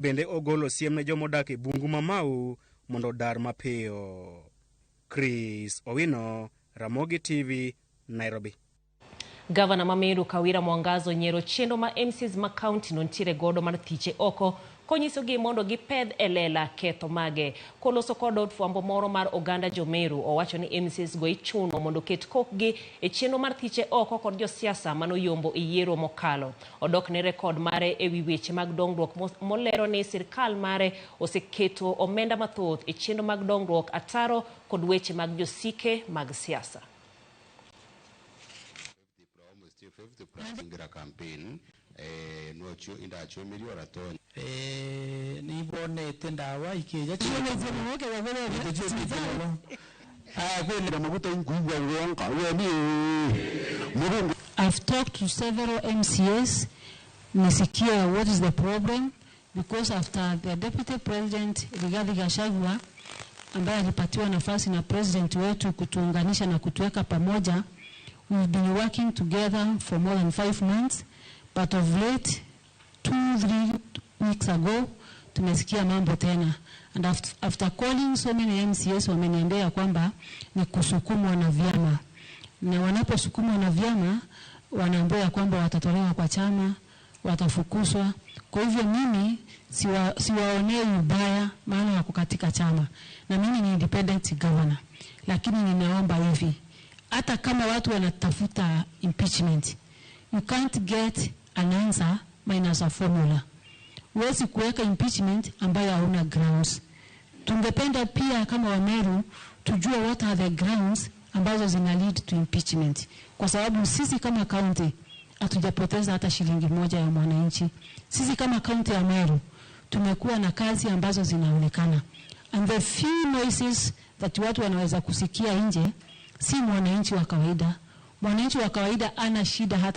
Bende ogolo siem ne jomodak e bungu mamau mondo dar mapiyo. Chris Owino, Ramogi TV, Nairobi. Gavana Meru Kawira Mwangaza nyiero chenro ma MCAs ma kaontino ntiere godo mar thiche oko konyisogi mondo gipedh e lela ketho mage. Koloso kod od fwambo moro mar oganda Meru, owacho ni MCAs go chuno mondo ket kokgi e chenro mar thiche oko kod josiasa manoyombo e yiero mokalo. Odok ne rekod mare e wi weche mag dongruok molero ni sirkal mare oseketo omenda mathoth e chenro mag dongruok, ataro kod weche mag josike mag siasa. Campaign nuocho indacho miliora ton ni bone tendawa ikeja chile zemoke wabele I've talked to several MCAs. Nisikia what is the problem, because after the deputy president Rigathi Gachagua ambaye alipatiwa nafasi na president wetu kutuunganisha na kutuweka pamoja, we've been working together for more than 5 months, but of late 2-3 weeks ago tumesikia mambo tena, and after calling so many MCAs wameniambia kwamba ni kusukumwa na vyama, na wanaposukumwa na vyama wanaambia kwamba watatolewa kwa chama, watafukuzwa. Kwa hivyo mimi siwaonee ubaya, maana wako katika chama na mimi ni independent governor, lakini ninaomba hivi, hata kama watu wanatafuta impeachment, you can't get an answer minus a formula. Huwezi kuweka impeachment ambayo hauna grounds. Tungependa pia kama Wameru tujue what are the grounds ambazo zina lead to impeachment, kwa sababu sisi kama county hatujapoteza hata shilingi moja ya mwananchi. Sisi kama county ya Meru tumekuwa na kazi ambazo zinaonekana, and the few noises that watu wanaweza kusikia nje si mwananchi wa kawaida. Mwananchi wa kawaida ana shida hata